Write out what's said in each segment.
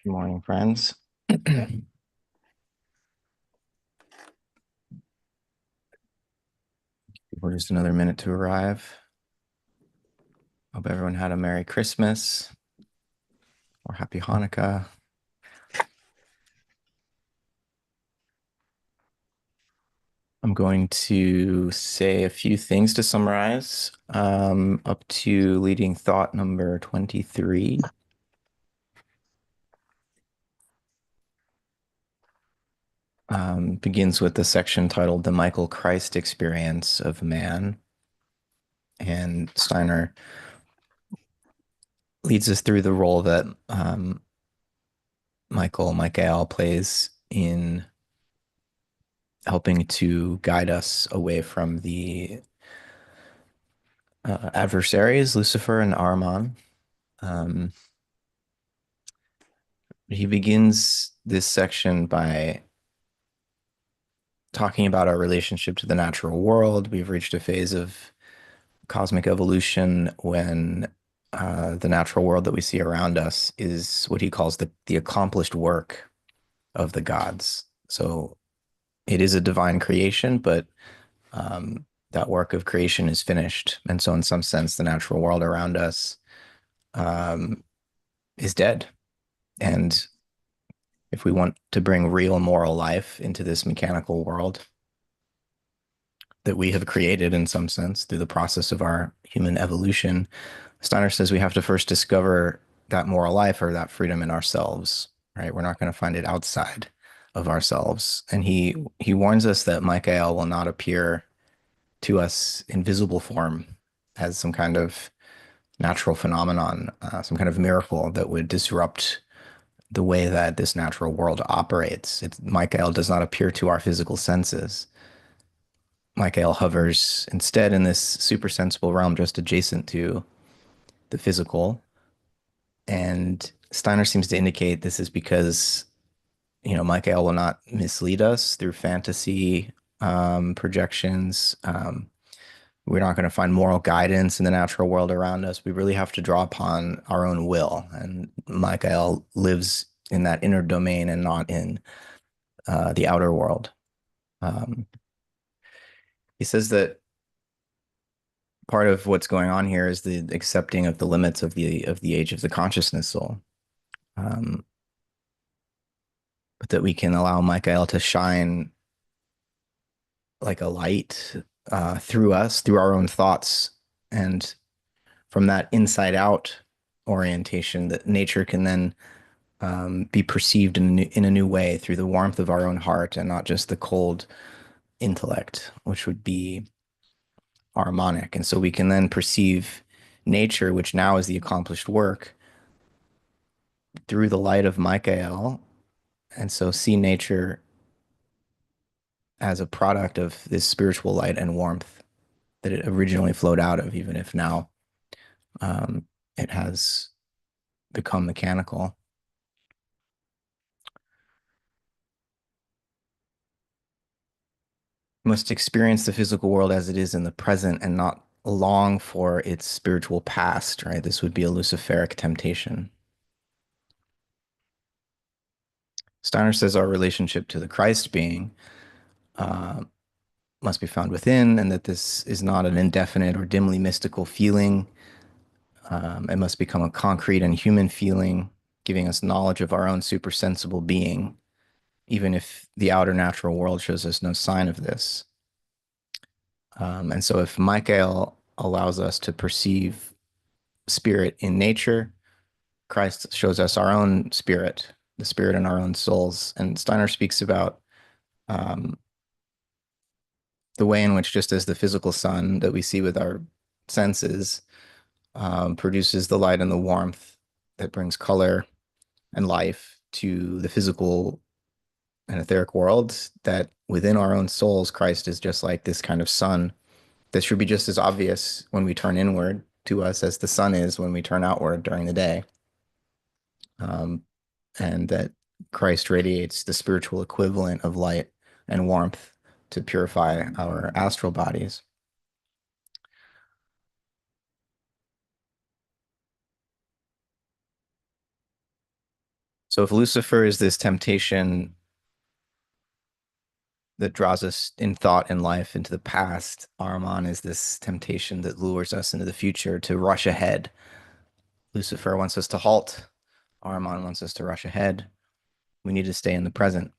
Good morning, friends. We're just another minute to arrive. Hope everyone had a Merry Christmas or Happy Hanukkah. I'm going to say a few things to summarize up to leading thought number 23. Begins with the section titled The Michael Christ Experience of Man. And Steiner leads us through the role that Michael plays in helping to guide us away from the adversaries, Lucifer and Ahriman. Um, he begins this section by talking about our relationship to the natural world. We've reached a phase of cosmic evolution when the natural world that we see around us is what he calls the accomplished work of the gods. So it is a divine creation, but that work of creation is finished. And so, in some sense, the natural world around us um, is dead. And if we want to bring real moral life into this mechanical world that we have created in some sense through the process of our human evolution, Steiner says we have to first discover that moral life or that freedom in ourselves, right? We're not going to find it outside of ourselves. And he warns us that Michael will not appear to us in visible form as some kind of natural phenomenon, some kind of miracle that would disrupt the way that this natural world operates. Michael does not appear to our physical senses. Michael hovers instead in this super sensible realm just adjacent to the physical. And Steiner seems to indicate this is because, Michael will not mislead us through fantasy projections. We're not going to find moral guidance in the natural world around us. We really have to draw upon our own will. And Michael lives in that inner domain and not in the outer world. Um, he says that part of what's going on here is the accepting of the limits of the age of the consciousness soul, um, but that we can allow Michael to shine like a light through us, through our own thoughts, and from that inside out orientation, that nature can then be perceived in a new way through the warmth of our own heart and not just the cold intellect, which would be harmonic. And so we can then perceive nature, which now is the accomplished work, through the light of Michael. And so see nature as a product of this spiritual light and warmth that it originally flowed out of, even if now um, it has become mechanical. We must experience the physical world as it is in the present and not long for its spiritual past, right? This would be a Luciferic temptation. Steiner says our relationship to the Christ being uh, must be found within, and that this is not an indefinite or dimly mystical feeling. It must become a concrete and human feeling, giving us knowledge of our own supersensible being, even if the outer natural world shows us no sign of this. And so, if Michael allows us to perceive spirit in nature, Christ shows us our own spirit, the spirit in our own souls. And Steiner speaks about um, the way in which, just as the physical sun that we see with our senses produces the light and the warmth that brings color and life to the physical and etheric world, that within our own souls, Christ is just like this kind of sun that should be just as obvious when we turn inward to us as the sun is when we turn outward during the day. Um, and that Christ radiates the spiritual equivalent of light and warmth to purify our astral bodies. So if Lucifer is this temptation that draws us in thought and life into the past, Ahriman is this temptation that lures us into the future to rush ahead. Lucifer wants us to halt. Ahriman wants us to rush ahead. We need to stay in the present.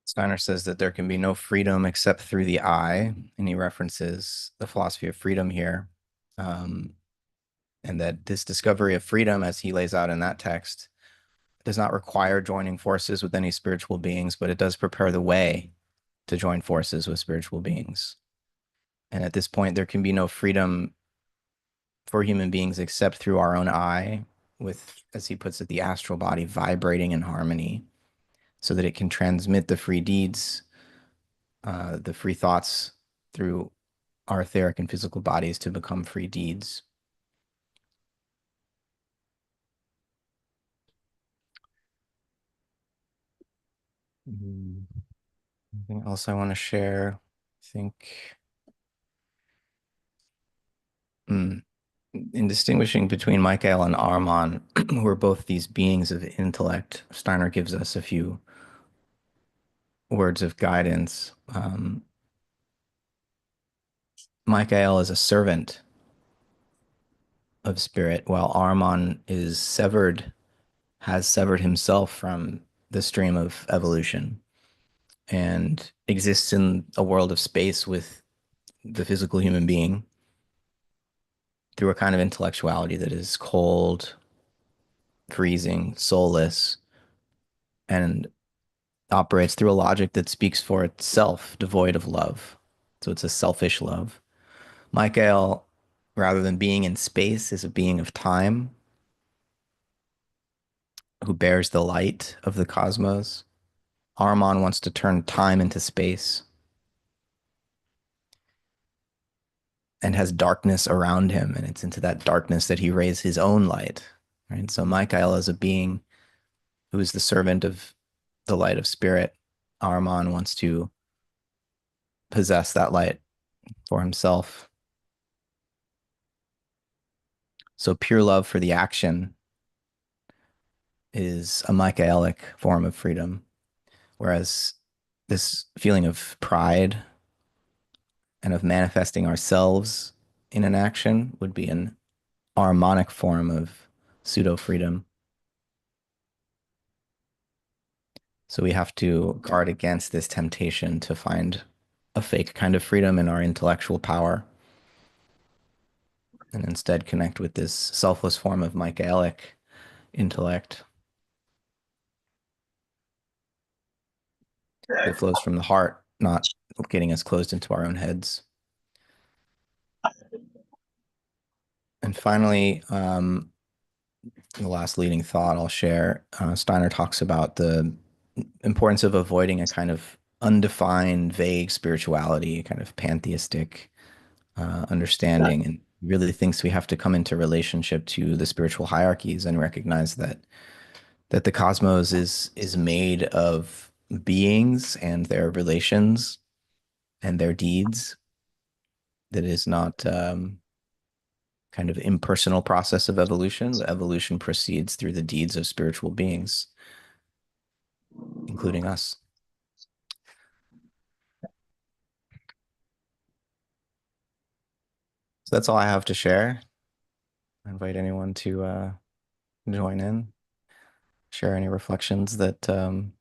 Steiner says that there can be no freedom except through the I, and he references the philosophy of freedom here. Um, and that this discovery of freedom, as he lays out in that text, does not require joining forces with any spiritual beings, but it does prepare the way to join forces with spiritual beings. And at this point, there can be no freedom for human beings except through our own I, with, as he puts it, the astral body vibrating in harmony so that it can transmit the free deeds, the free thoughts through our etheric and physical bodies to become free deeds. Anything else I want to share? I think in distinguishing between Michael and Armon, who are both these beings of intellect, Steiner gives us a few words of guidance. Michael is a servant of spirit, while Armon is severed, has severed himself from the stream of evolution and exists in a world of space with the physical human being through a kind of intellectuality that is cold, freezing, soulless, and operates through a logic that speaks for itself, devoid of love. So it's a selfish love. Michael, rather than being in space, is a being of time who bears the light of the cosmos. Armon wants to turn time into space and has darkness around him, and it's into that darkness that he rays his own light. Right? So Michael is a being who is the servant of the light of spirit. Armon wants to possess that light for himself. So pure love for the action is a Michaelic form of freedom, whereas this feeling of pride and of manifesting ourselves in an action would be an harmonic form of pseudo freedom. So we have to guard against this temptation to find a fake kind of freedom in our intellectual power and instead connect with this selfless form of Michaelic intellect that flows from the heart, not getting us closed into our own heads. And finally, the last leading thought I'll share, Steiner talks about the importance of avoiding a kind of undefined, vague spirituality, kind of pantheistic understanding, and really thinks we have to come into relationship to the spiritual hierarchies and recognize that the cosmos is made of beings and their relations and their deeds. That is not kind of impersonal process of evolution. The evolution proceeds through the deeds of spiritual beings, including us. So that's all I have to share. I invite anyone to join in, share any reflections that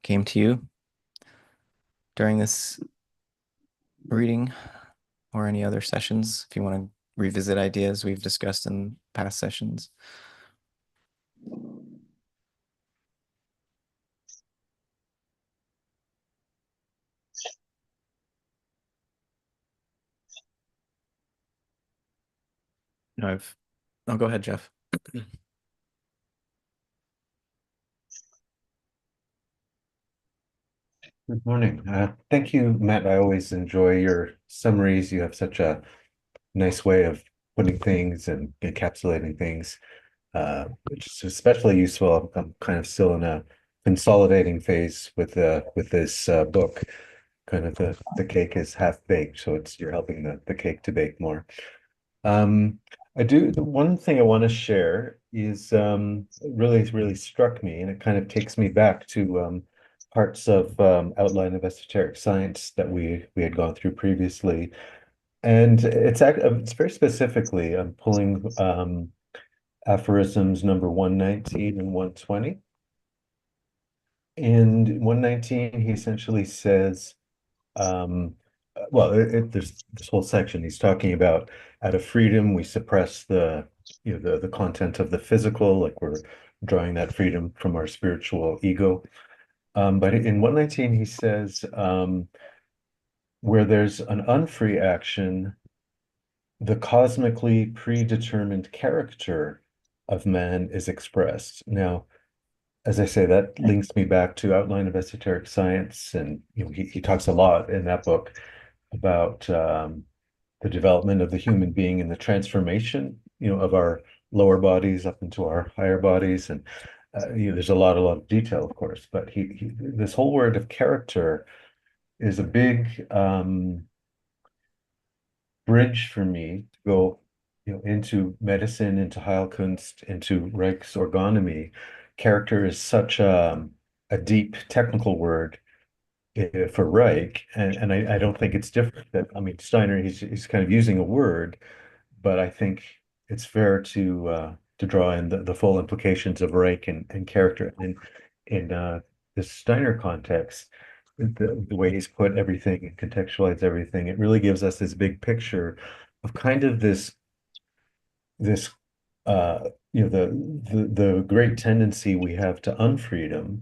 came to you during this reading or any other sessions if you want to revisit ideas we've discussed in past sessions. No, I'll go ahead, Jeff. Good morning. Thank you, Matt. I always enjoy your summaries. You have such a nice way of putting things and encapsulating things, which is especially useful. I'm kind of still in a consolidating phase with this book. kind of the cake is half baked, so it's you're helping the cake to bake more. Um, the one thing I want to share is really struck me, and it kind of takes me back to parts of outline of esoteric science that we had gone through previously. And it's very specifically, I'm pulling aphorisms number 119 and 120. And 119, he essentially says, um, there's this whole section. He's talking about out of freedom, we suppress the content of the physical, like we're drawing that freedom from our spiritual ego. But in 119, he says, where there's an unfree action, the cosmically predetermined character of man is expressed. Now, as I say, that links me back to Outline of Esoteric Science, and he talks a lot in that book about the development of the human being and the transformation, of our lower bodies up into our higher bodies, and there's a lot of detail, of course, but this whole word of character is a big bridge for me to go, into medicine, into Heilkunst, into Reichsorgonomy. Character is such a deep technical word for Reich, and I don't think it's different. That I mean, Steiner, he's kind of using a word, but I think it's fair to draw in the full implications of Reich and character in the Steiner context. The way he's put everything and contextualized everything, it really gives us this big picture of kind of this uh the great tendency we have to unfreedom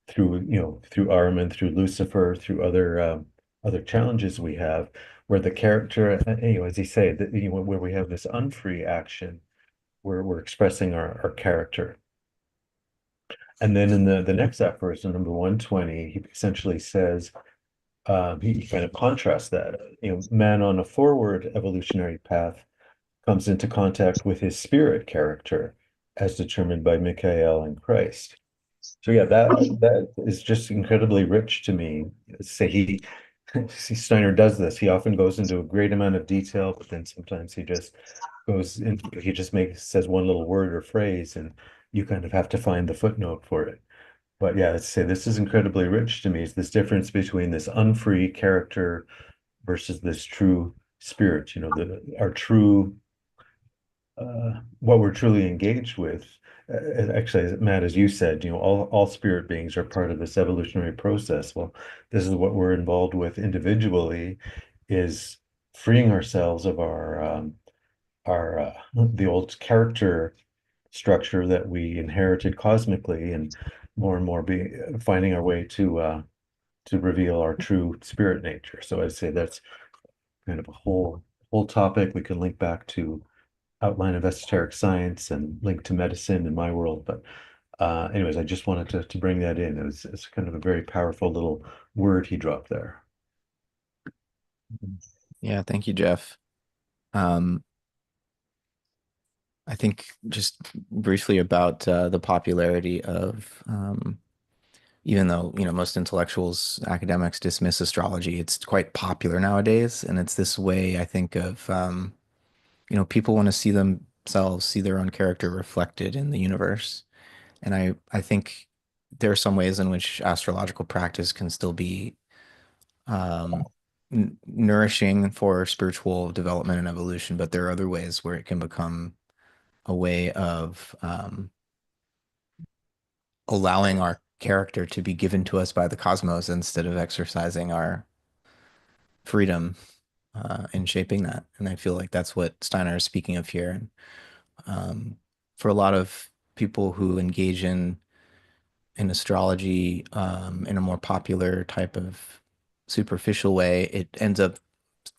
through Ahriman, through Lucifer, through other challenges we have, where the character, as he said, that where we have this unfree action, where we're expressing our character. And then in the next aphorism, number 120, he essentially says, he kind of contrasts that, man on a forward evolutionary path comes into contact with his spirit character as determined by Michael and Christ. So yeah, that is just incredibly rich to me. Say see, Steiner does this. He often goes into a great amount of detail, but then sometimes he just says one little word or phrase, and you kind of have to find the footnote for it. But yeah, let's say this is incredibly rich to me. It's this difference between this unfree character versus this true spirit, our true what we're truly engaged with. Actually, Matt, as you said, all spirit beings are part of this evolutionary process. Well, this is what we're involved with individually, is freeing ourselves of our the old character structure that we inherited cosmically, and more be finding our way to reveal our true spirit nature. So I'd say that's kind of a whole topic. We can link back to Outline of Esoteric Science and link to medicine in my world. But anyways, I just wanted to bring that in. It's kind of a very powerful little word he dropped there. Yeah, thank you, Jeff. Um, I think just briefly about the popularity of even though, most intellectuals, academics dismiss astrology, it's quite popular nowadays, and it's this way, I think, of people want to see themselves, see their own character reflected in the universe. And I think there are some ways in which astrological practice can still be um, nourishing for spiritual development and evolution, but there are other ways where it can become a way of allowing our character to be given to us by the cosmos instead of exercising our freedom in shaping that. And I feel like that's what Steiner is speaking of here. And for a lot of people who engage in astrology in a more popular type of superficial way, it ends up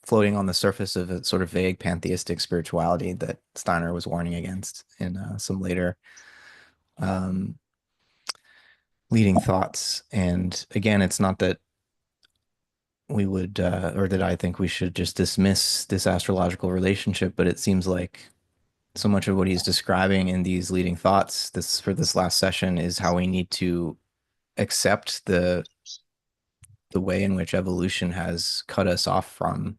floating on the surface of a sort of vague pantheistic spirituality that Steiner was warning against in some later um, leading thoughts. And again, it's not that we would, or that I think we should just dismiss this astrological relationship, but it seems like so much of what he's describing in these leading thoughts, this last session, is how we need to accept the the way in which evolution has cut us off from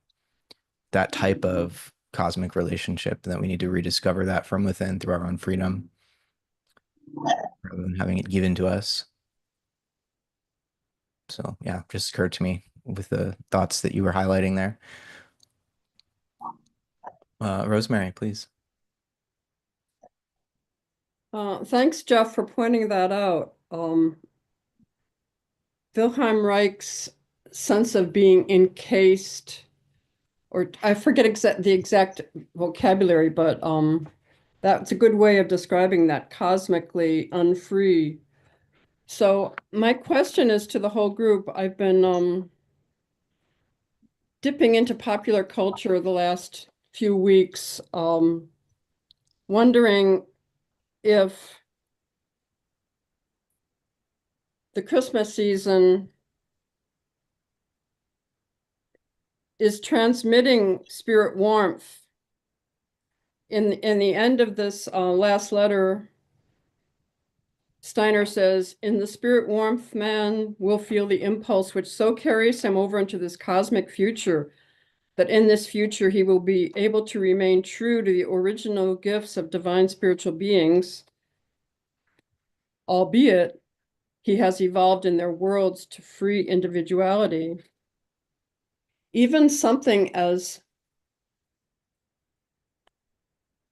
that type of cosmic relationship, and that we need to rediscover that from within through our own freedom rather than having it given to us. So yeah, just occurred to me with the thoughts that you were highlighting there. Rosemary, please. Thanks, Jeff, for pointing that out. Wilhelm Reich's sense of being encased, or I forget the exact vocabulary, but that's a good way of describing that, cosmically unfree. So my question is to the whole group. I've been dipping into popular culture the last few weeks, wondering if the Christmas season is transmitting spirit warmth. In the end of this last letter, Steiner says, in the spirit warmth, man will feel the impulse which so carries him over into this cosmic future that in this future he will be able to remain true to the original gifts of divine spiritual beings, albeit he has evolved in their worlds to free individuality. Even something as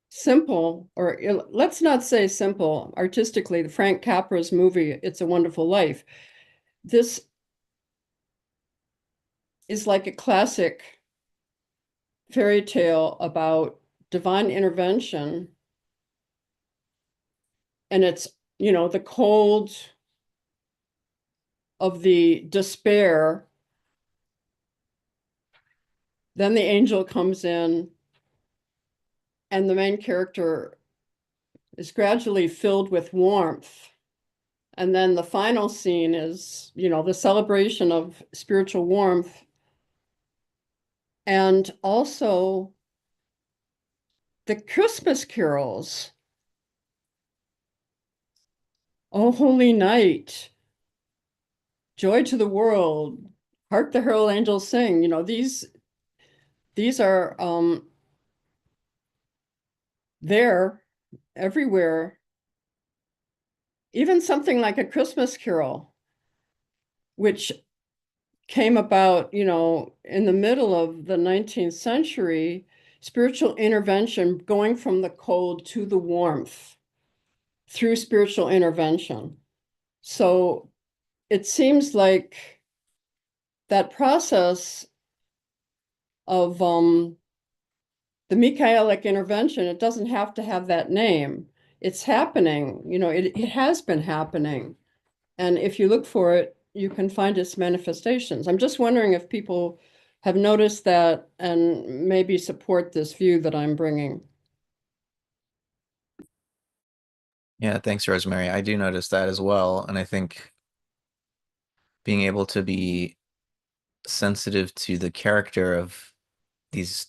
simple, or let's not say simple, artistically, the Frank Capra's movie, It's a Wonderful Life. This is like a classic fairy tale about divine intervention. And it's, the cold of the despair. Then the angel comes in, and the main character is gradually filled with warmth. And then the final scene is, the celebration of spiritual warmth. And also the Christmas carols. Oh, holy night, joy to the world, hark the herald angels sing. These are there everywhere. Even something like A Christmas Carol, which came about, in the middle of the 19th century, spiritual intervention going from the cold to the warmth through spiritual intervention. So it seems like that process of the Michaelic intervention, it doesn't have to have that name. It's happening, it has been happening. And if you look for it, you can find its manifestations. I'm just wondering if people have noticed that and maybe support this view that I'm bringing. Yeah, thanks, Rosemary. I do notice that as well. And I think being able to be sensitive to the character of these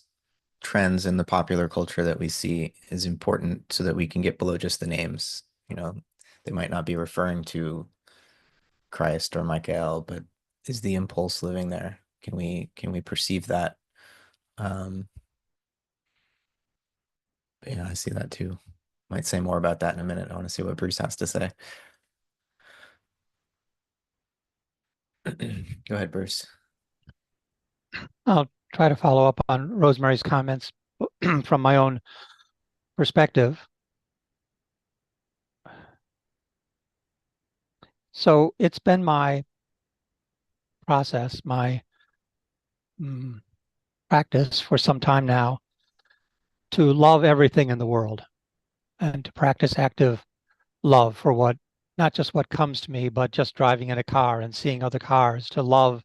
trends in the popular culture that we see is important so that we can get below just the names. They might not be referring to Christ or Michael, but is the impulse living there? Can we perceive that? Um, yeah, I see that too. Might say more about that in a minute. I want to see what Bruce has to say. Go ahead, Bruce. I'll try to follow up on Rosemary's comments from my own perspective. So it's been my process, my practice for some time now to love everything in the world and to practice active love for not just what comes to me, but just driving in a car and seeing other cars, to love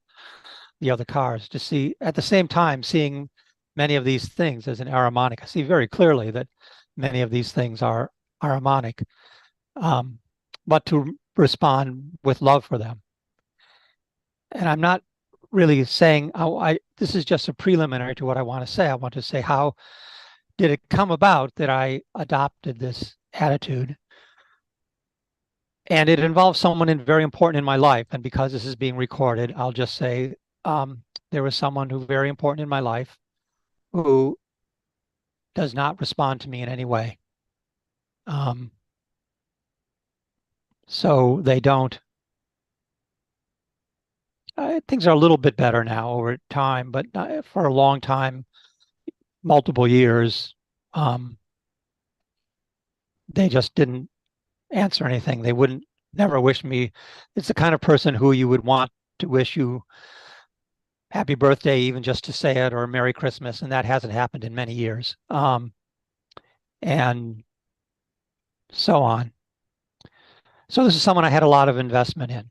the other cars, to see at the same time seeing many of these things as an harmonic. I see very clearly that many of these things are harmonic, but to respond with love for them. And I'm not really saying, this is just a preliminary to what I want to say. I want to say, how did it come about that I adopted this attitude? And it involves someone very important in my life. And because this is being recorded, I'll just say there was someone who very important in my life who does not respond to me in any way. So they don't. Things are a little bit better now over time, but for a long time, multiple years, they just didn't answer anything. They wouldn't never wish me. It's the kind of person who you would want to wish you happy birthday, even just to say it, or Merry Christmas, and that hasn't happened in many years. And so on. So this is someone I had a lot of investment in.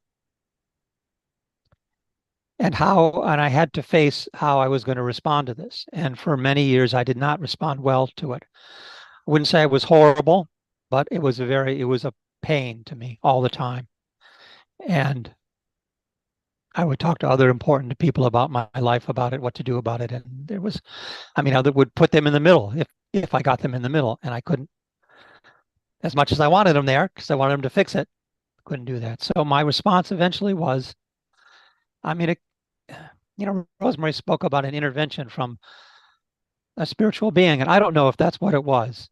And I had to face how I was going to respond to this. And for many years, I did not respond well to it. I wouldn't say it was horrible, but it was a pain to me all the time. And I would talk to other important people about my life, about it, what to do about it. And I would put them in the middle if I got them in the middle, and I couldn't, as much as I wanted them there, because I wanted them to fix it, couldn't do that. So my response eventually was, I mean, Rosemary spoke about an intervention from a spiritual being, and I don't know if that's what it was,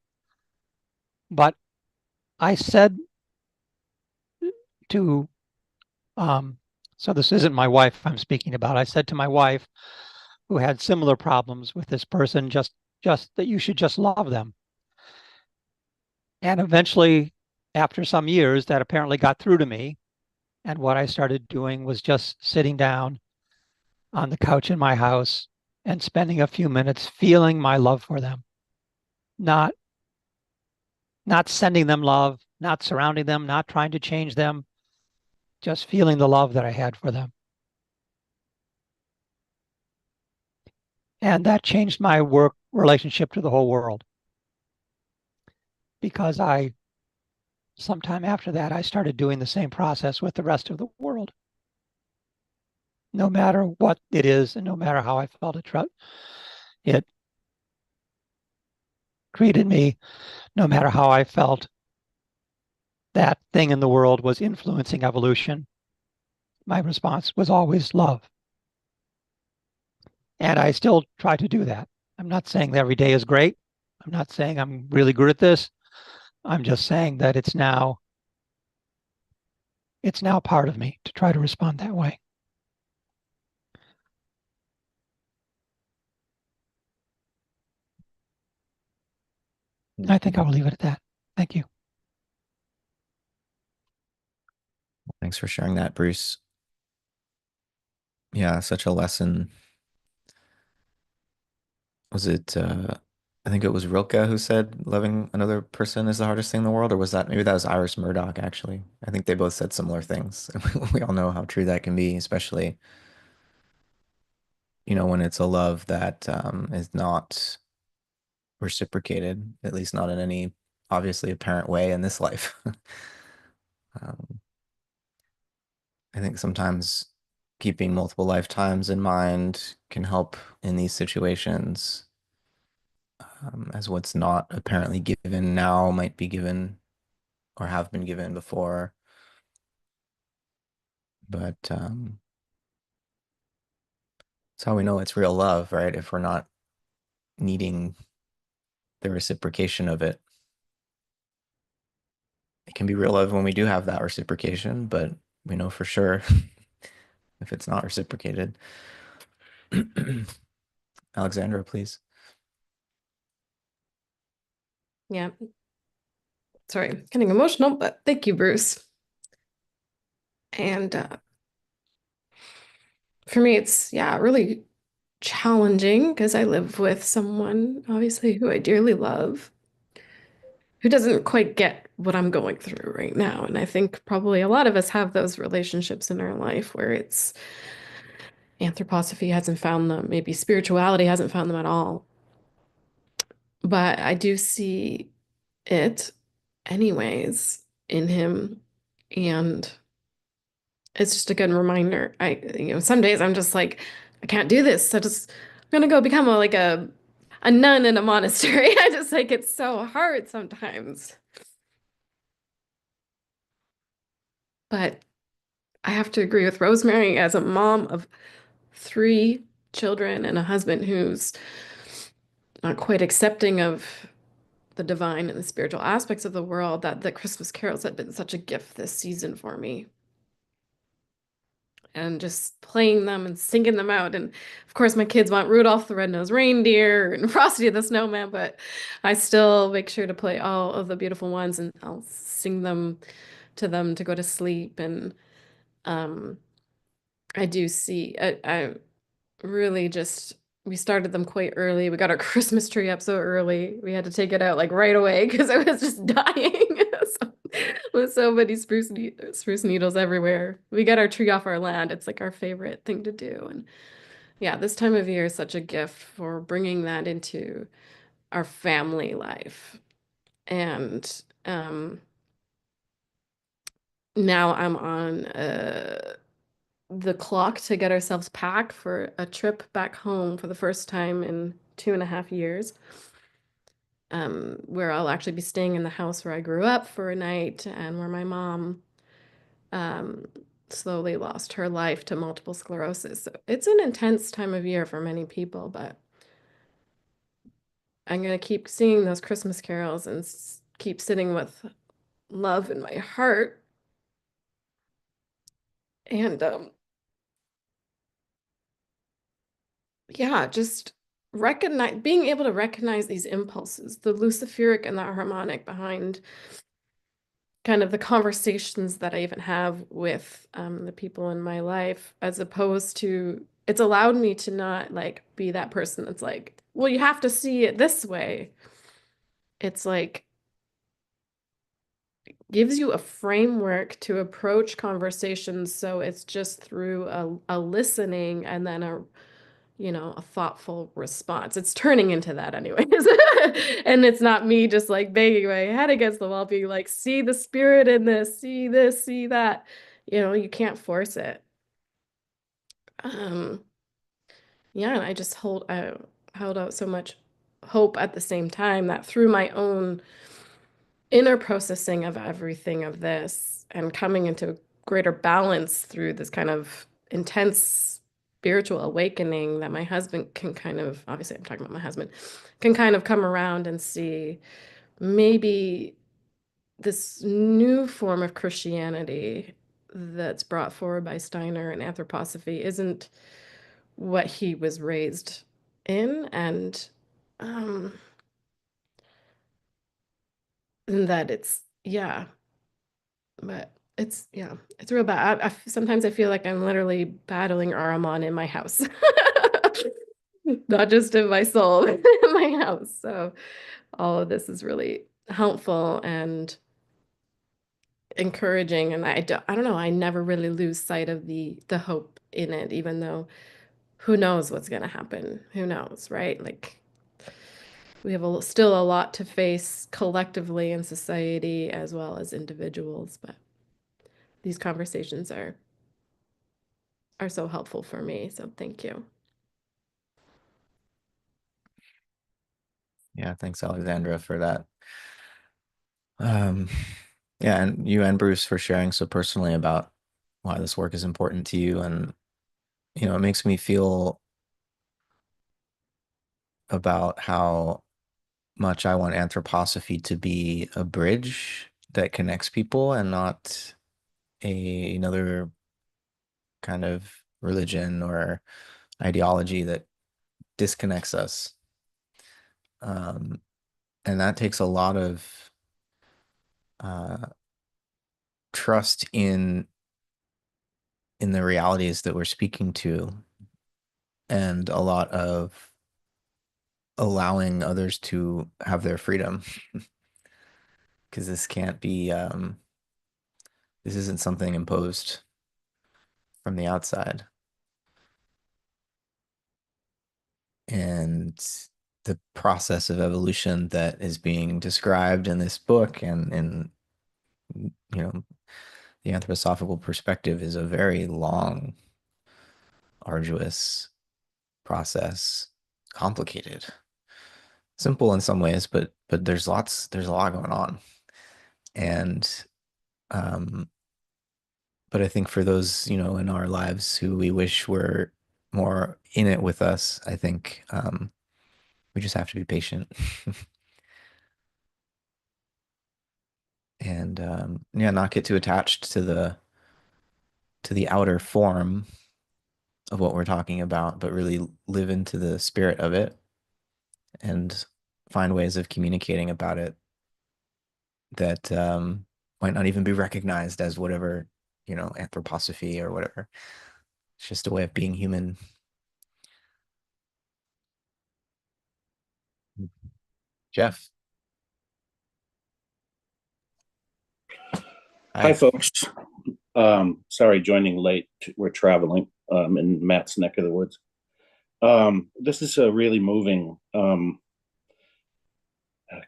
but I said to, so this isn't my wife I'm speaking about. I said to my wife, who had similar problems with this person, just that you should just love them. And eventually, after some years, that apparently got through to me. And what I started doing was just sitting down on the couch in my house and spending a few minutes feeling my love for them, not sending them love, not surrounding them, not trying to change them, just feeling the love that I had for them. And that changed my work relationship to the whole world, because sometime after that, I started doing the same process with the rest of the world. No matter what it is, and no matter how I felt it treated me, no matter how I felt that thing in the world was influencing evolution, my response was always love. And I still try to do that. I'm not saying that every day is great. I'm not saying I'm really good at this. I'm just saying that it's now part of me to try to respond that way. I think I will leave it at that. Thank you. Thanks for sharing that, Bruce. Yeah, such a lesson. Was it, I think it was Rilke who said loving another person is the hardest thing in the world, or was maybe that was Iris Murdoch, actually. I think they both said similar things. We all know how true that can be, especially, when it's a love that is not reciprocated, at least not in any obviously apparent way in this life. Um, I think sometimes keeping multiple lifetimes in mind can help in these situations, as what's not apparently given now might be given or have been given before. But it's how we know it's real love, right? If we're not needing the reciprocation of it. It can be real love when we do have that reciprocation, but we know for sure if it's not reciprocated. Alexandra, please. Yeah. Sorry, getting emotional, but thank you, Bruce. And for me, it's, really challenging because I live with someone, obviously, who I dearly love, who doesn't quite get what I'm going through right now. And I think probably a lot of us have those relationships in our life where it's anthroposophy hasn't found them, maybe spirituality hasn't found them at all. But I do see it anyways in him. And it's just a good reminder. Some days I'm just like, I can't do this. I'm gonna go become a nun in a monastery. I just like it's so hard sometimes. But I have to agree with Rosemary as a mom of 3 children and a husband who's not quite accepting of the divine and the spiritual aspects of the world, that the Christmas carols have been such a gift this season for me. And just playing them and singing them out. And of course, my kids want Rudolph the Red-Nosed Reindeer and Frosty the Snowman, but I still make sure to play all of the beautiful ones and I'll sing them to go to sleep. And um, I do see, I really just, we started them quite early. We got our Christmas tree up so early. We had to take it out like right away because it was just dying. So, with so many spruce needles everywhere. We get our tree off our land. It's like our favorite thing to do. And yeah, this time of year is such a gift for bringing that into our family life. And now I'm on the clock to get ourselves packed for a trip back home for the first time in 2.5 years, where I'll actually be staying in the house where I grew up for a night and where my mom um, slowly lost her life to multiple sclerosis. So it's an intense time of year for many people, but I'm going to keep singing those Christmas carols and keep sitting with love in my heart. And yeah, just being able to recognize these impulses, the Luciferic and the harmonic behind kind of the conversations that I even have with the people in my life, as opposed to, it's allowed me to not like be that person that's like, well, you have to see it this way. It's like gives you a framework to approach conversations, so it's just through a listening and then a thoughtful response. It's turning into that anyways. And it's not me just like banging my head against the wall, being like, see the spirit in this, see that. You can't force it. Um, yeah, and I held out so much hope at the same time that through my own inner processing of everything of this and coming into greater balance through this kind of intense spiritual awakening, that my husband can kind of, obviously I'm talking about my husband, can kind of come around and see maybe this new form of Christianity that's brought forward by Steiner and anthroposophy isn't what he was raised in. Um and that it's, yeah, but it's real bad. Sometimes I feel like I'm literally battling Aramon in my house, not just in my soul, in my house. So all of this is really helpful and encouraging. And I don't know, I never really lose sight of the hope in it, even though who knows what's going to happen? Who knows, right? Like we have still a lot to face collectively in society as well as individuals, but these conversations are so helpful for me. So thank you. Yeah, thanks, Alexandra, for that. Yeah, and you and Bruce for sharing so personally about why this work is important to you. And, it makes me feel about how much I want anthroposophy to be a bridge that connects people and not another kind of religion or ideology that disconnects us. And that takes a lot of uh, trust in the realities that we're speaking to, and a lot of allowing others to have their freedom, because this can't be this isn't something imposed from the outside. And the process of evolution that is being described in this book and in the anthroposophical perspective is a very long, arduous process, complicated, simple in some ways, but there's a lot going on. And But I think for those, in our lives who we wish were more in it with us, I think we just have to be patient. And yeah, not get too attached to the outer form of what we're talking about, but really live into the spirit of it and find ways of communicating about it that might not even be recognized as whatever, anthroposophy or whatever. It's just a way of being human. Jeff. Hi, folks. Sorry, joining late. We're traveling in Matt's neck of the woods. This is a really moving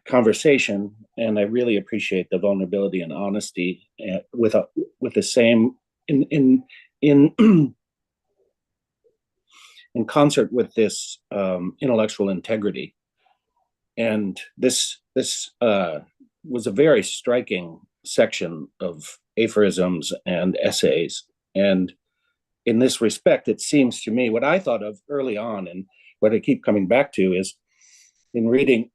conversation, and I really appreciate the vulnerability and honesty with the same in in concert with this intellectual integrity. And this was a very striking section of aphorisms and essays. And in this respect, it seems to me what I thought of early on, and what I keep coming back to, is in reading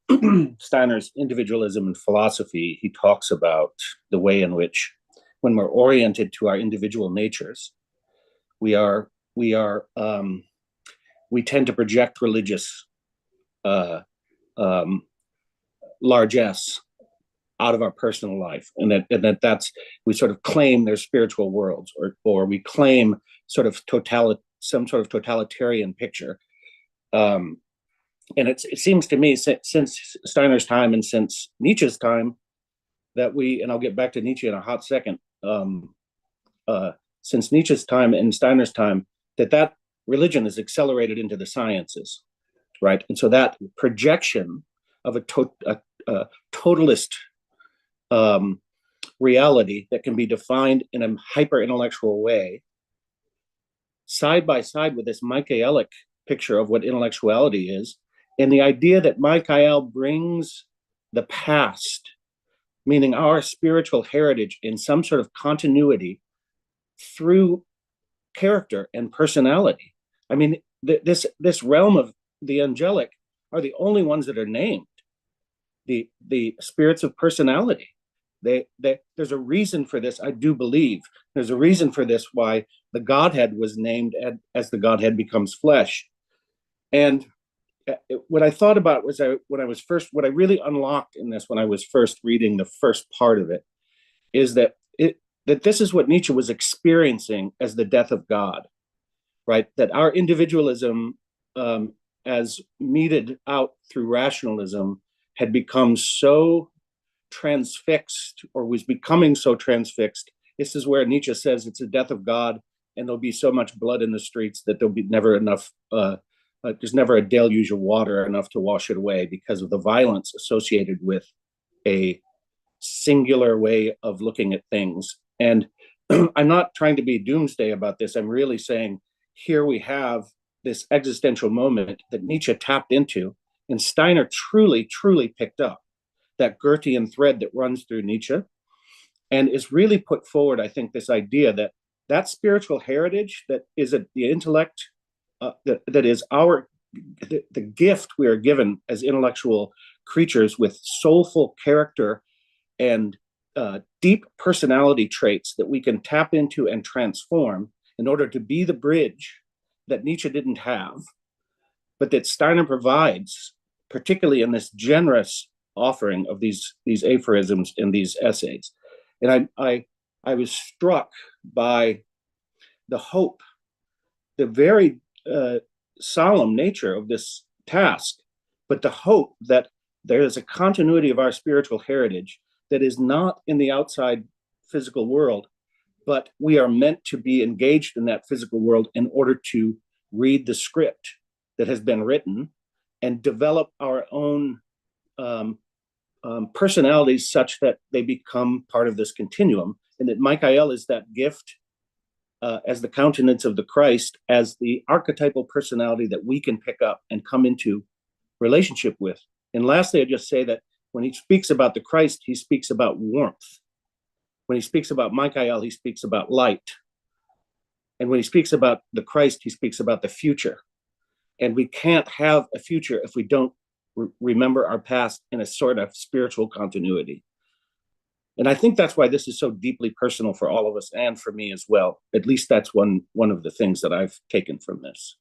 Steiner's Individualism and Philosophy, he talks about the way in which, when we're oriented to our individual natures, we tend to project religious largesse out of our personal life, and that's we sort of claim their spiritual worlds, or we claim sort of some sort of totalitarian picture. And it seems to me, since Steiner's time and since Nietzsche's time, that and I'll get back to Nietzsche in a hot second, since Nietzsche's time and Steiner's time, that religion is accelerated into the sciences, right? And so that projection of a totalist reality that can be defined in a hyper-intellectual way, side by side with this Michaelic picture of what intellectuality is, and the idea that Michael brings the past, meaning our spiritual heritage, in some sort of continuity through character and personality. I mean, this realm of the angelic are the only ones that are named. The spirits of personality. There's a reason for this. I do believe there's a reason for this, why the Godhead was named as the Godhead becomes flesh. And what I thought about was what I really unlocked in this when I was first reading the first part of it, is that this is what Nietzsche was experiencing as the death of God, right? That our individualism, as meted out through rationalism, had become so transfixed, or was becoming so transfixed. This is where Nietzsche says it's the death of God, and there'll be so much blood in the streets that there'll be never enough. There's never a deluge of water enough to wash it away, because of the violence associated with a singular way of looking at things. And I'm not trying to be doomsday about this. I'm really saying, here we have this existential moment that Nietzsche tapped into, and Steiner truly, truly picked up that Goethean thread that runs through Nietzsche, and is really put forward, I think, this idea that spiritual heritage that is the intellect, that is the gift we are given as intellectual creatures with soulful character and deep personality traits that we can tap into and transform in order to be the bridge that Nietzsche didn't have, but that Steiner provides, particularly in this generous offering of these aphorisms in these essays. And I was struck by the hope, the very solemn nature of this task, but the hope that there is a continuity of our spiritual heritage that is not in the outside physical world, but we are meant to be engaged in that physical world in order to read the script that has been written and develop our own personalities such that they become part of this continuum. And that Michael is that gift, as the countenance of the Christ, as the archetypal personality that we can pick up and come into relationship with. And lastly, I just say that when he speaks about the Christ, he speaks about warmth. When he speaks about Michael, he speaks about light. And when he speaks about the Christ, he speaks about the future. And we can't have a future if we don't remember our past in a sort of spiritual continuity. And I think that's why this is so deeply personal for all of us and for me as well. At least that's one of the things that I've taken from this.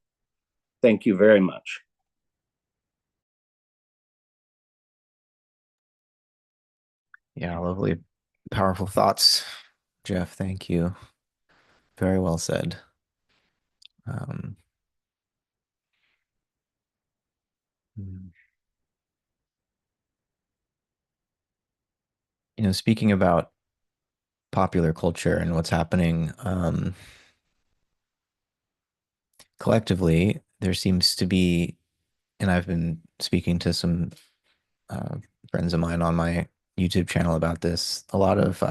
Thank you very much. Yeah, lovely, powerful thoughts, Jeff. Thank you. Very well said. Um, hmm. Speaking about popular culture and what's happening collectively, there seems to be, and I've been speaking to some uh, friends of mine on my YouTube channel about this, a lot of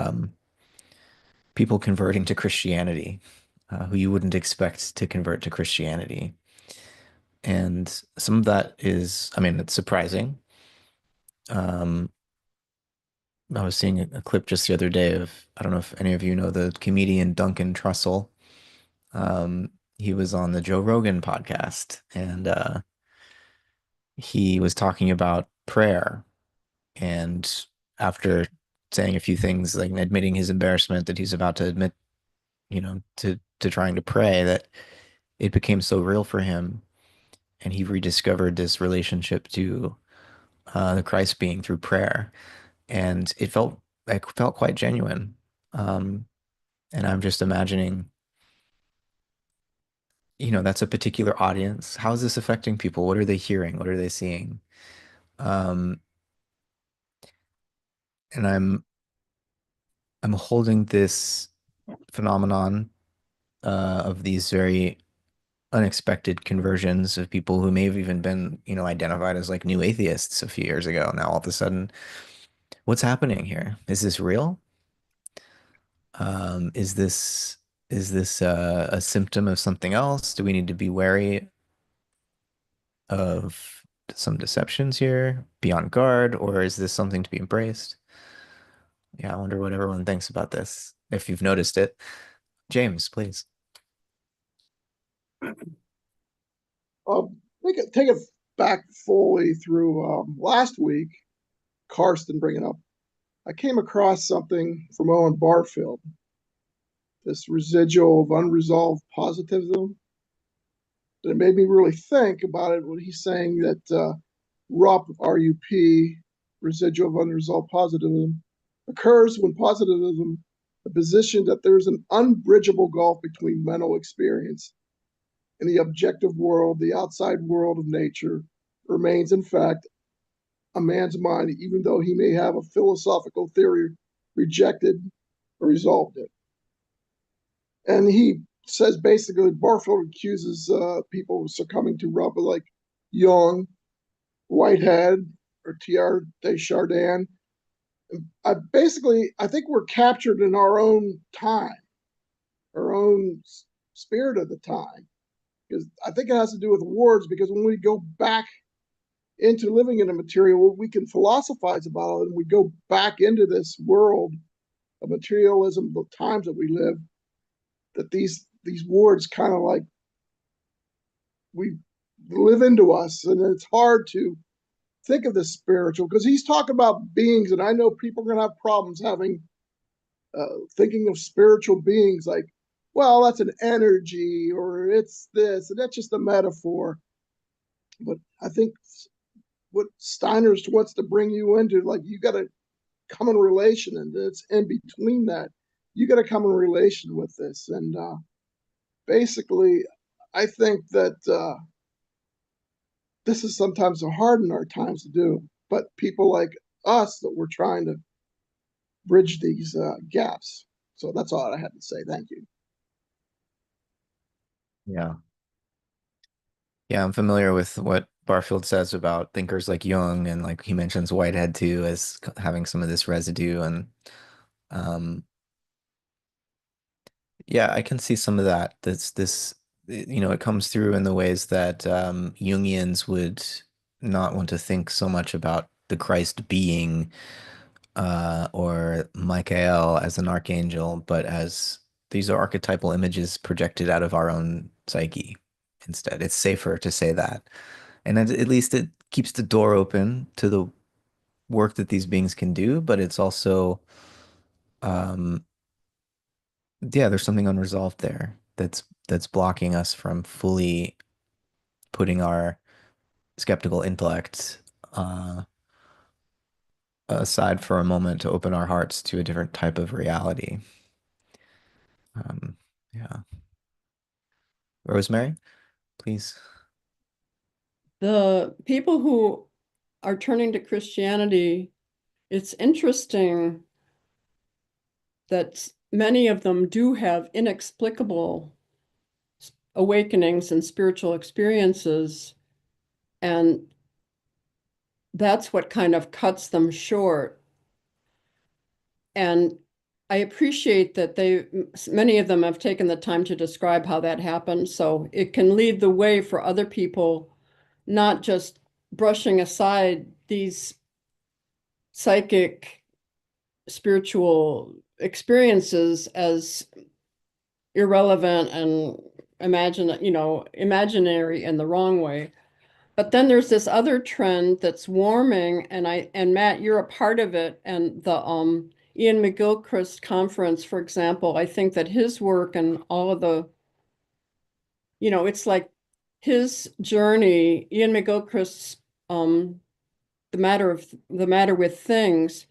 people converting to Christianity, who you wouldn't expect to convert to Christianity. And some of that is, I mean, it's surprising. Um, I was seeing a clip just the other day of, I don't know if any of you know the comedian Duncan Trussell. He was on the Joe Rogan podcast, and he was talking about prayer. And after saying a few things, like admitting his embarrassment that he's about to admit, to trying to pray, that it became so real for him, and he rediscovered this relationship to the Christ being through prayer, and it felt quite genuine. Um, and I'm just imagining, that's a particular audience. How is this affecting people? What are they hearing? What are they seeing? Um, and I'm holding this phenomenon of these very unexpected conversions of people who may have even been, identified as like new atheists a few years ago. Now all of a sudden, what's happening here? Is this real? Is this a symptom of something else? Do we need to be wary of some deceptions here, be on guard, or is this something to be embraced? Yeah, I wonder what everyone thinks about this, if you've noticed it. James, please. Take it back fully through last week, Karsten bringing up. I came across something from Owen Barfield, this residual of unresolved positivism. And it made me really think about it when he's saying that RUP, residual of unresolved positivism, occurs when positivism, the position that there's an unbridgeable gulf between mental experience and the objective world, the outside world of nature, remains, in fact, a man's mind, even though he may have a philosophical theory rejected or resolved it. And he says basically, Barfield accuses people of succumbing to rubber like Jung, Whitehead, or T.R. Desjardins. I think we're captured in our own time, our own spirit of the time. Because I think it has to do with words, because when we go back into living in a material, we can philosophize about it, and we go back into this world of materialism, the times that we live, that these words kind of like we live into us, and it's hard to think of the spiritual, because he's talking about beings, and I know people are going to have problems having thinking of spiritual beings like, well, that's an energy, or it's this, and that's just a metaphor. But I think what Steiner wants to bring you into, like, you got to come in relation, and it's in between that. You got to come in relation with this, and basically, I think that this is sometimes hard in our times to do, but people like us that we're trying to bridge these gaps. So that's all I had to say. Thank you. Yeah. Yeah, I'm familiar with what Barfield says about thinkers like Jung, and like he mentions Whitehead too as having some of this residue. And um, yeah, I can see some of that. It comes through in the ways that Jungians would not want to think so much about the Christ being or Michael as an archangel, but as these are archetypal images projected out of our own psyche instead. It's safer to say that. And at least it keeps the door open to the work that these beings can do, but it's also, um, yeah, there's something unresolved there that's blocking us from fully putting our skeptical intellect aside for a moment to open our hearts to a different type of reality. Um, yeah. Rosemary, please. The people who are turning to Christianity, it's interesting that many of them do have inexplicable awakenings and spiritual experiences, and that's what kind of cuts them short. And I appreciate that many of them have taken the time to describe how that happened, so it can lead the way for other people, not just brushing aside these psychic spiritual experiences as irrelevant and imaginary in the wrong way. But then there's this other trend that's warming, and Matt, you're a part of it. And the Ian McGilchrist conference, for example, I think that his work and all of it's like his journey, Ian McGilchrist's the matter with things,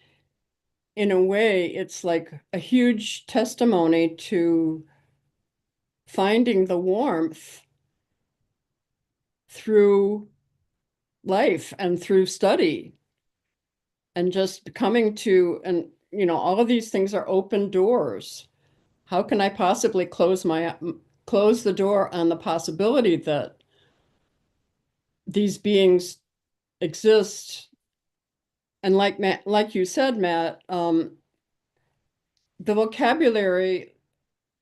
in a way, it's like a huge testimony to finding the warmth through life and through study and just coming to, and all of these things are open doors. How can I possibly close the door on the possibility that these beings exist? And like you said, Matt, the vocabulary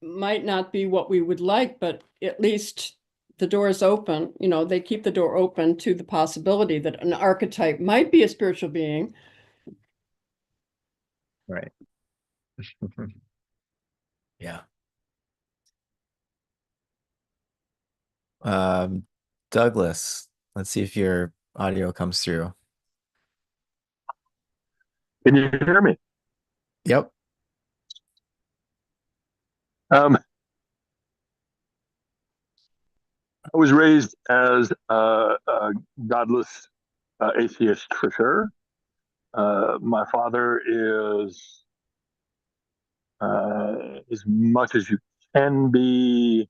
might not be what we would like, but at least the door is open. They keep the door open to the possibility that an archetype might be a spiritual being. Right. Yeah. Um, Douglas, let's see if your audio comes through. Can you hear me? Yep. I was raised as a godless atheist for sure. My father is as much as you can be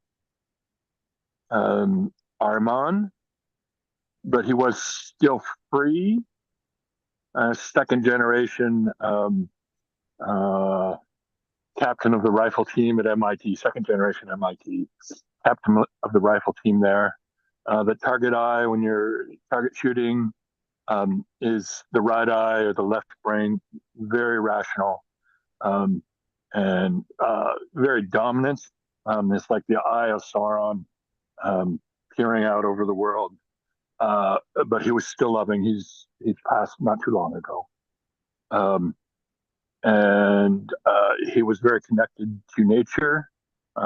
um, Arman, but he was still free. Second generation uh, captain of the rifle team at MIT, second generation MIT, captain of the rifle team there. The target eye when you're target shooting is the right eye or the left brain, very rational and very dominant. It's like the eye of Sauron peering out over the world. But he was still loving. He's passed not too long ago. Um, and he was very connected to nature.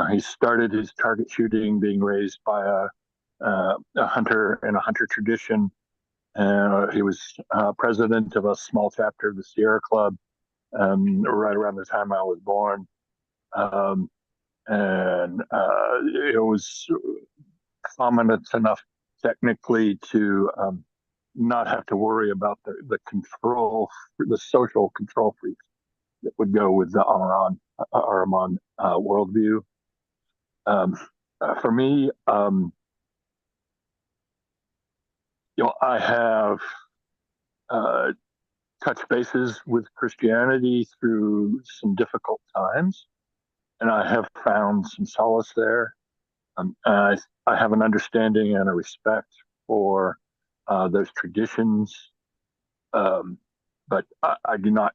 He started his target shooting being raised by a hunter in a hunter tradition. He was president of a small chapter of the Sierra Club right around the time I was born. And it was prominent enough technically to not have to worry about the control, the social control freaks that would go with the Ahriman worldview. For me, I have uh, touched bases with Christianity through some difficult times, and I have found some solace there. I have an understanding and a respect for those traditions, but I do not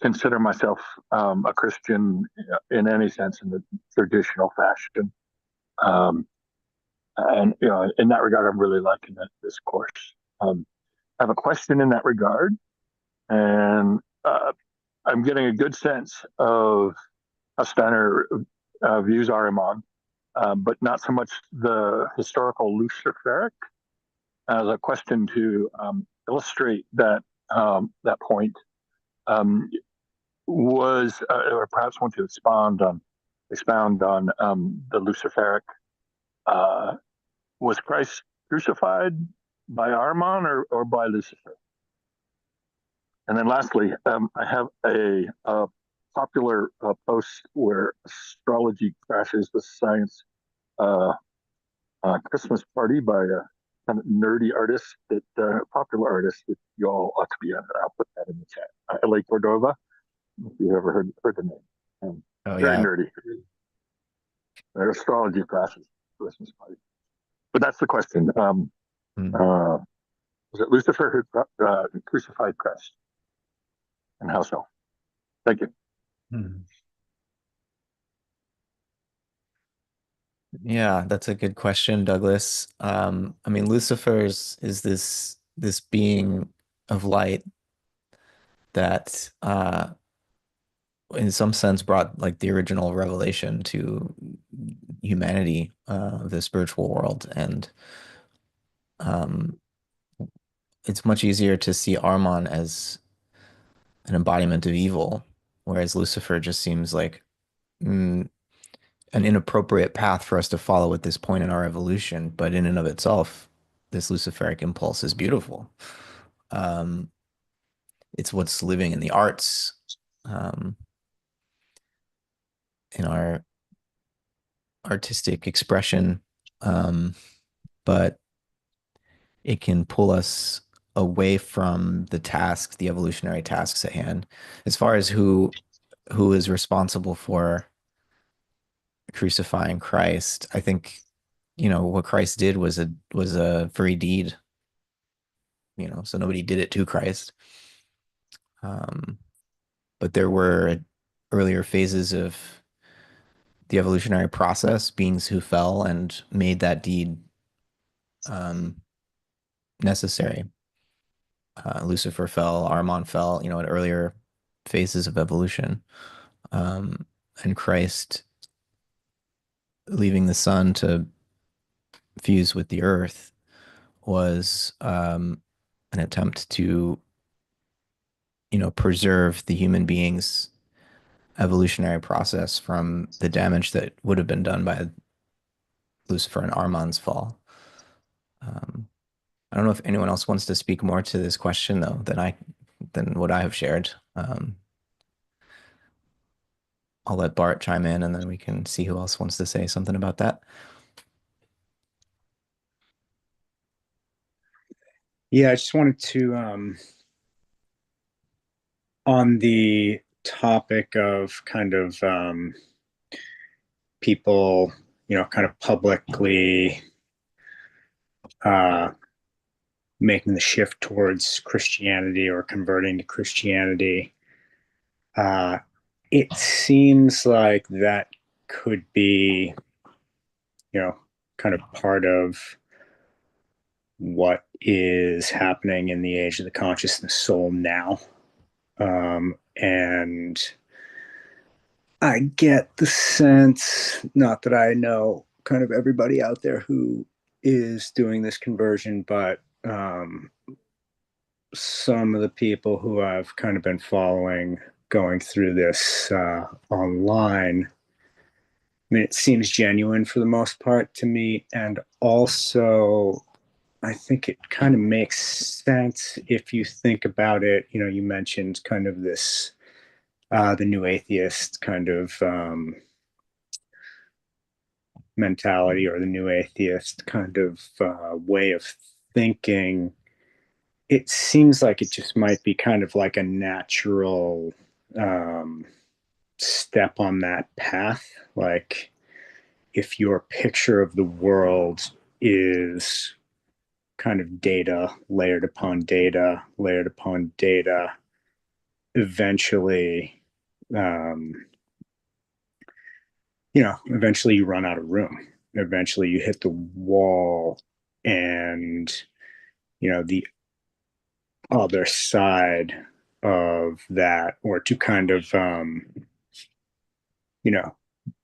consider myself a Christian in any sense in the traditional fashion. Um, and in that regard, I'm really liking this course. I have a question in that regard, and I'm getting a good sense of how Steiner views Ahriman, but not so much the historical Luciferic. As a question to illustrate that point, um, was or perhaps want to expound on the Luciferic. Was Christ crucified by Ahriman or by Lucifer? And then lastly, I have a popular post where astrology crashes with science uh, Christmas party by a kind of nerdy artist that popular artist that you all ought to be on. I'll put that in the chat. L.A. Cordova, if you ever heard the name. Oh Very yeah. nerdy. Their astrology crashes Christmas party. But that's the question. Was it Lucifer who crucified Christ? And how so? Thank you. Yeah, that's a good question, Douglas. I mean, is this being of light that in some sense brought like the original revelation to humanity, the spiritual world. And um, it's much easier to see Armon as an embodiment of evil, whereas Lucifer just seems like mm, an inappropriate path for us to follow at this point in our evolution. But in and of itself, this Luciferic impulse is beautiful. Um, it's what's living in the arts, um, in our artistic expression. But it can pull us away from the tasks, the evolutionary tasks at hand. As far as who is responsible for crucifying Christ, I think, what Christ did was a free deed, so nobody did it to Christ. Um, but there were earlier phases of the evolutionary process, beings who fell and made that deed um, necessary. Lucifer fell, Armon fell, at earlier phases of evolution. Um, and Christ leaving the sun to fuse with the earth was an attempt to, preserve the human being's evolutionary process from the damage that would have been done by Lucifer and Armon's fall. Um, I don't know if anyone else wants to speak more to this question though than what I have shared. I'll let Bart chime in and then we can see who else wants to say something about that. Yeah, I just wanted to, on the topic of kind of people, kind of publicly uh, making the shift towards Christianity or converting to Christianity. It seems like that could be, kind of part of what is happening in the age of the consciousness soul now. And I get the sense, not that I know kind of everybody out there who is doing this conversion, but some of the people who I've kind of been following going through this online, I mean, it seems genuine for the most part to me. And also, I think it kind of makes sense if you think about it. You mentioned kind of this, the new atheist kind of mentality, or the new atheist kind of way of thinking. It seems like it just might be kind of like a natural step on that path. Like, if your picture of the world is kind of data layered upon data, layered upon data, eventually, eventually you run out of room. Eventually you hit the wall, and, the other side of that, or to kind of,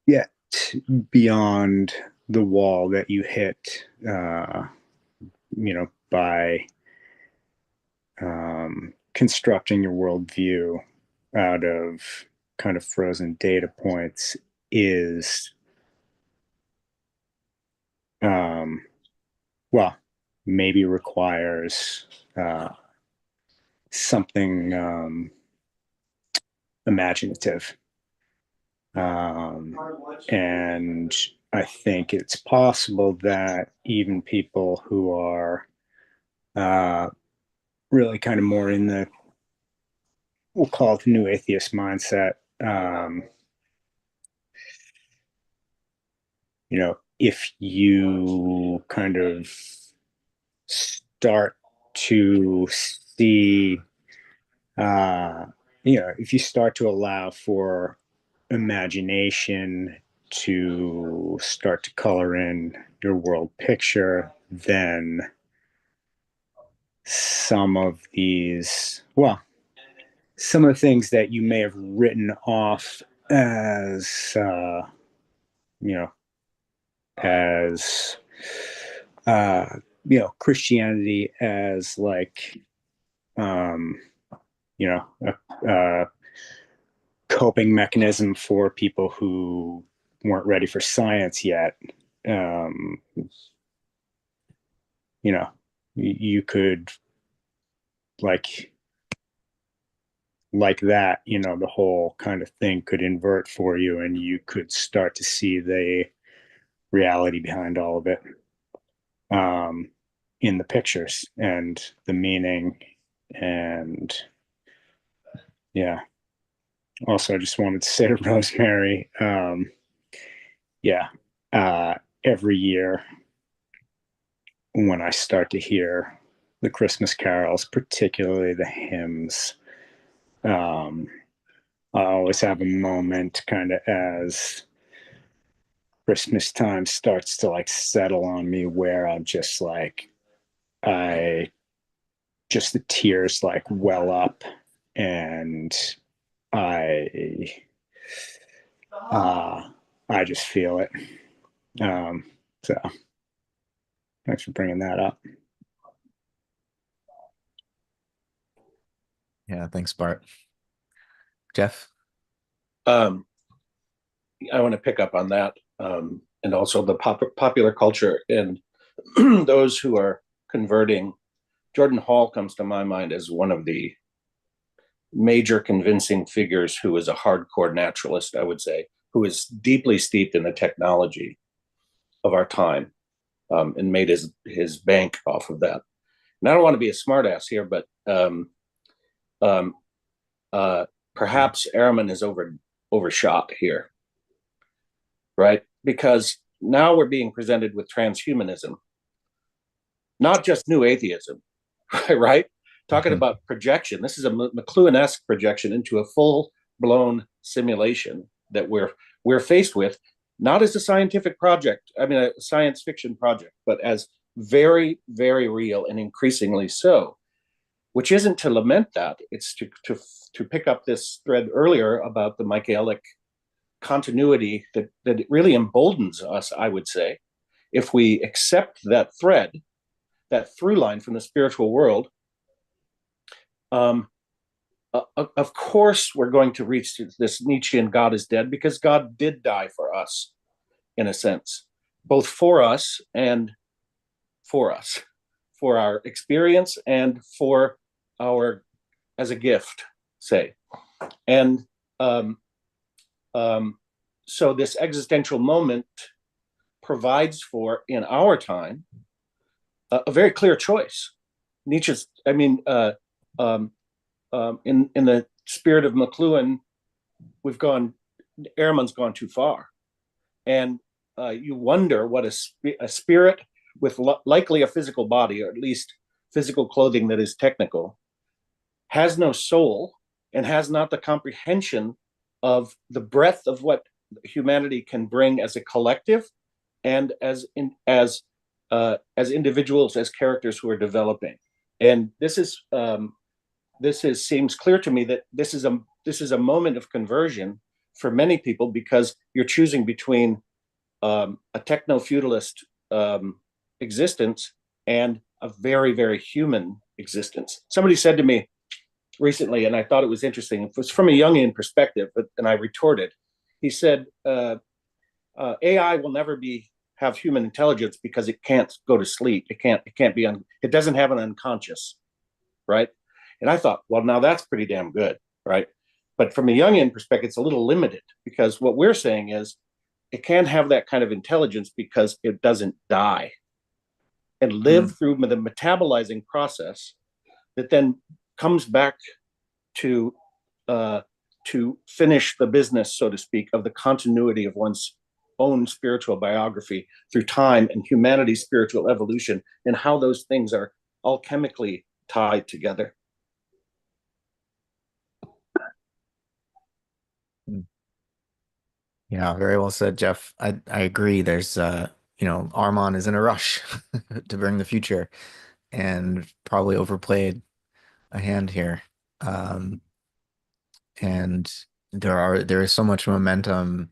get beyond the wall that you hit, by constructing your worldview out of kind of frozen data points is, well, maybe requires something imaginative. And I think it's possible that even people who are really kind of more in the, we'll call it the new atheist mindset, if you kind of start to see, if you start to allow for imagination to start to color in your world picture, then some of the things that you may have written off as, as, Christianity as like, a coping mechanism for people who weren't ready for science yet. You could like that, the whole kind of thing could invert for you, and you could start to see the reality behind all of it, in the pictures and the meaning. And yeah, also I just wanted to say to Rosemary, every year when I start to hear the Christmas carols, particularly the hymns, I always have a moment kind of as Christmas time starts to like settle on me, where I'm just like, the tears like well up, and I I just feel it. So thanks for bringing that up. Yeah, thanks, Bart. Jeff? I want to pick up on that, and also the popular culture and those who are converting. Jordan Hall comes to my mind as one of the major convincing figures who is a hardcore naturalist, I would say, who is deeply steeped in the technology of our time, and made his bank off of that. And I don't want to be a smartass here, but perhaps Ehrman is overshot here, right? Because now we're being presented with transhumanism, not just new atheism, right? Talking about projection. This is a McLuhan-esque projection into a full-blown simulation that we're faced with, not as a scientific project, a science fiction project, but as very, very real and increasingly so, which isn't to lament that. It's to pick up this thread earlier about the Michaelic continuity that it really emboldens us, I would say, if we accept that thread, that through line from the spiritual world. Of course, we're going to reach this Nietzschean God is dead, because God did die for us, in a sense, both for us and for us, for our experience and for our, as a gift, say. And so this existential moment provides for, in our time, a very clear choice. Nietzsche's, in the spirit of McLuhan, Ehrman's gone too far. And you wonder what a spirit with likely a physical body, or at least physical clothing that is technical, has no soul and has not the comprehension of the breadth of what humanity can bring as a collective, and as individuals, as characters who are developing. And this is seems clear to me that this is a moment of conversion for many people, because you're choosing between a techno feudalist existence and a very, very human existence. Somebody said to me recently, and I thought it was interesting. It was from a Jungian perspective, and I retorted. He said, AI will never have human intelligence because it can't go to sleep. It doesn't have an unconscious, right? And I thought, well, now that's pretty damn good, right? But from a Jungian perspective, it's a little limited, because what we're saying is it can have that kind of intelligence because it doesn't die and live through the metabolizing process that then comes back to finish the business, so to speak, of the continuity of one's own spiritual biography through time and humanity's spiritual evolution, and how those things are all chemically tied together. Yeah, very well said, Jeff. I agree. There's Armon is in a rush to bring the future and probably overplayed a hand here. Um, and there is so much momentum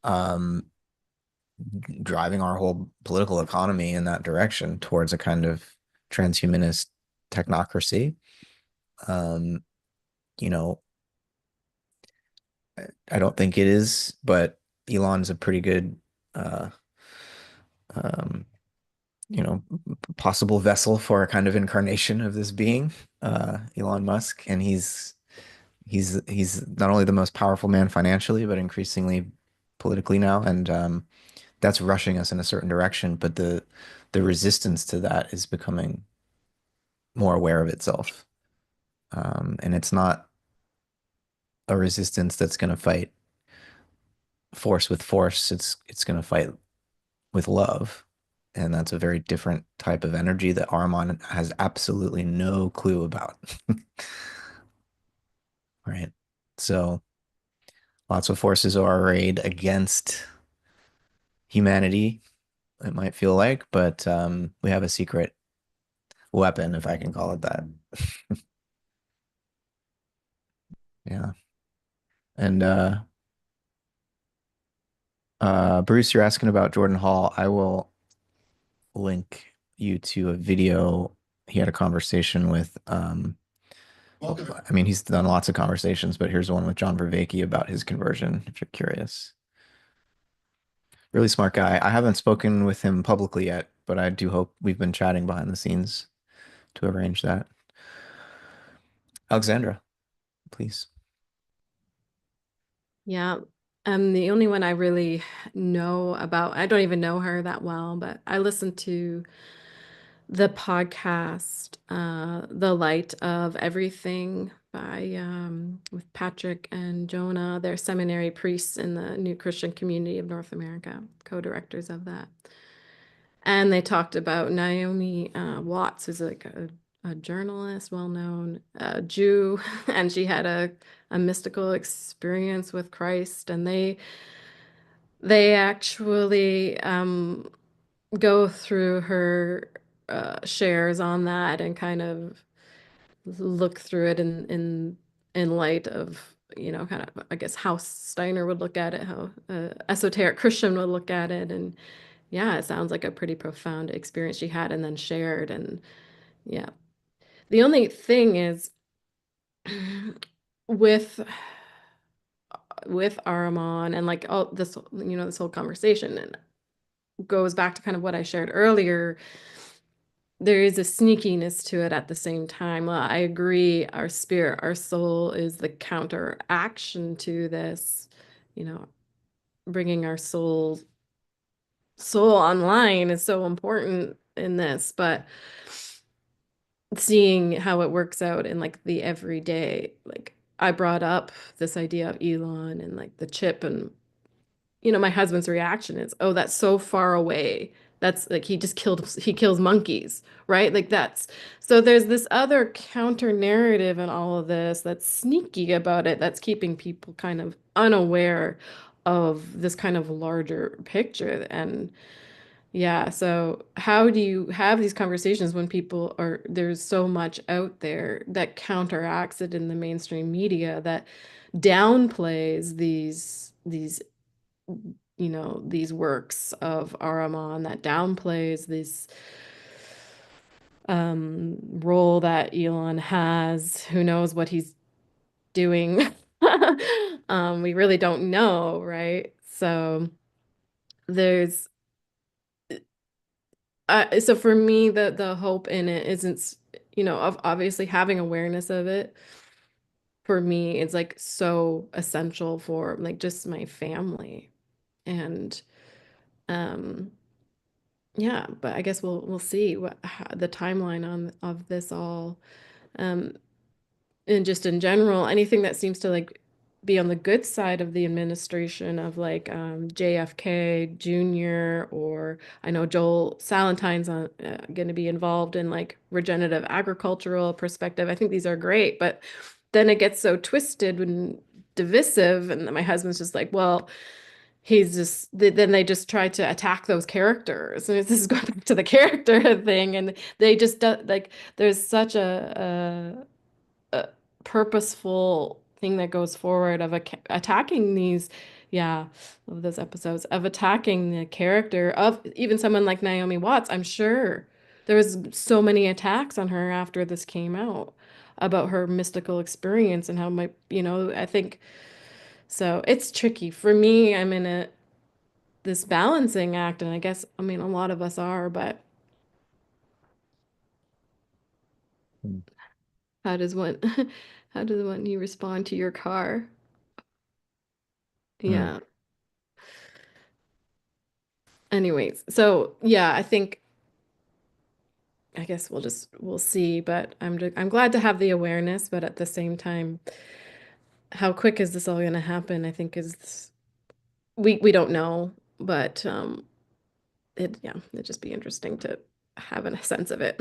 um driving our whole political economy in that direction towards a kind of transhumanist technocracy. Um, you know, I don't think it is, but Elon's a pretty good uh um possible vessel for a kind of incarnation of this being, Elon Musk, and he's not only the most powerful man financially, but increasingly politically now, and that's rushing us in a certain direction. But the resistance to that is becoming more aware of itself, and it's not a resistance that's going to fight force with force. It's going to fight with love. And that's a very different type of energy that Armon has absolutely no clue about. Right. So lots of forces are arrayed against humanity, it might feel like, but we have a secret weapon, if I can call it that. Yeah. And Bruce, you're asking about Jordan Hall. I will link you to a video. He had a conversation with I mean, he's done lots of conversations, but here's one with John Vervaeke about his conversion, if you're curious. Really smart guy. I haven't spoken with him publicly yet, but I do hope we've been chatting behind the scenes to arrange that. Alexandra, please. Yeah. The only one I really know about, I don't even know her that well, but I listened to the podcast, The Light of Everything by with Patrick and Jonah. They're seminary priests in the New Christian Community of North America, co-directors of that. And they talked about Naomi Watts, who's like a journalist, well-known Jew, and she had a mystical experience with Christ, and they actually go through her shares on that and kind of look through it in light of, kind of, I guess, how Steiner would look at it, how esoteric Christian would look at it. And yeah, it sounds like a pretty profound experience she had and then shared. And yeah, the only thing is with Aramon and like all this, this whole conversation, and goes back to kind of what I shared earlier. There is a sneakiness to it at the same time. I agree. Our spirit, our soul is the counteraction to this, bringing our soul online is so important in this, but seeing how it works out in like the everyday, like I brought up this idea of Elon and like the chip, and my husband's reaction is, oh, that's so far away. That's like he kills monkeys, right? Like so there's this other counter narrative in all of this that's sneaky about it, that's keeping people kind of unaware of this kind of larger picture. And Yeah, so how do you have these conversations when there's so much out there that counteracts it in the mainstream media that downplays these works of Ahriman, that downplays this role that Elon has. Who knows what he's doing? We really don't know, right? So there's so for me, the hope in it isn't, of obviously having awareness of it. For me, it's like so essential for like just my family. And um yeah, but I guess we'll see the timeline on of this all. Um and just in general, anything that seems to like be on the good side of the administration of like JFK Jr. or I know Joel Salentine's going to be involved in like regenerative agricultural perspective. I think these are great, but then it gets so twisted and divisive, and my husband's just like, well, then they just try to attack those characters, and this is going back to the character thing, and they just do, like there's such a purposeful thing that goes forward of attacking these, yeah, of those episodes of attacking the character of even someone like Naomi Watts. I'm sure there was so many attacks on her after this came out about her mystical experience and how I think so it's tricky for me. I'm in this balancing act, and I guess I mean a lot of us are, but Hmm. how does one how does one you respond to your car? Mm. Yeah. Anyways, so yeah, I guess we'll see, but I'm glad to have the awareness, but at the same time, how quick is this all going to happen? I think is we don't know, but it'd just be interesting to have a sense of it.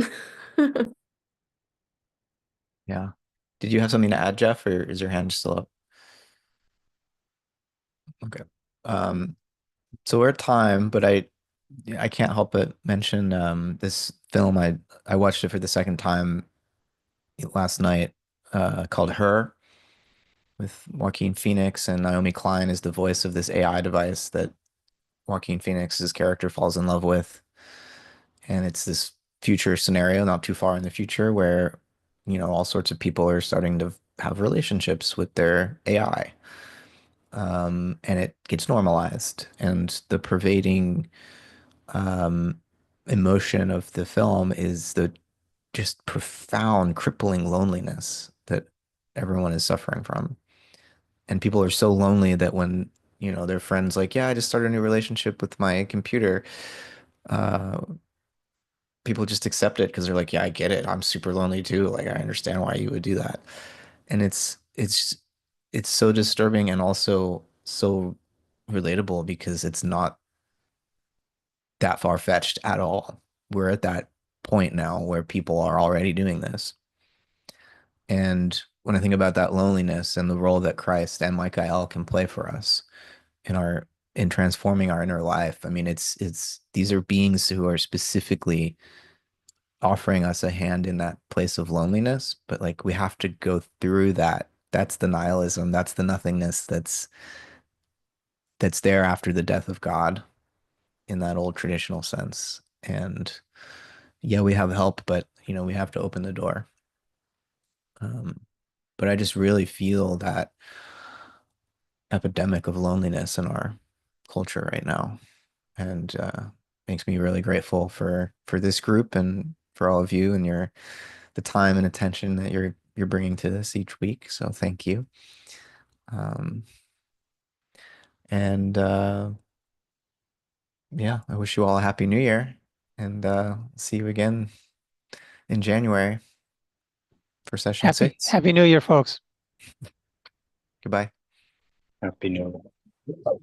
Yeah. Did you have something to add, Jeff, or is your hand still up? Okay. Um, so we're at time, but I can't help but mention this film. I watched it for the second time last night, called Her, with Joaquin Phoenix, and Naomi Klein is the voice of this AI device that Joaquin Phoenix's character falls in love with. And it's this future scenario, not too far in the future, where, all sorts of people are starting to have relationships with their AI. And it gets normalized. And the pervading um, emotion of the film is the just profound, crippling loneliness that everyone is suffering from. And people are so lonely that when, their friends like, yeah, I just started a new relationship with my computer, uh, people just accept it because they're like, yeah, I get it. I'm super lonely too. Like, I understand why you would do that. And it's so disturbing and also so relatable because it's not that far-fetched at all. We're at that point now where people are already doing this. And when I think about that loneliness and the role that Christ and Michael can play for us in our in transforming our inner life, I mean, it's these are beings who are specifically offering us a hand in that place of loneliness, but like we have to go through that. That's the nihilism, that's the nothingness that's there after the death of God in that old traditional sense. And yeah, we have help, but we have to open the door. Um, but I just really feel that epidemic of loneliness in our culture right now, and makes me really grateful for this group and for all of you and the time and attention that you're bringing to this each week. So thank you. Um, and yeah, I wish you all a happy new year, and see you again in January for session Happy 6. Happy New Year, folks. Goodbye. Happy New Year.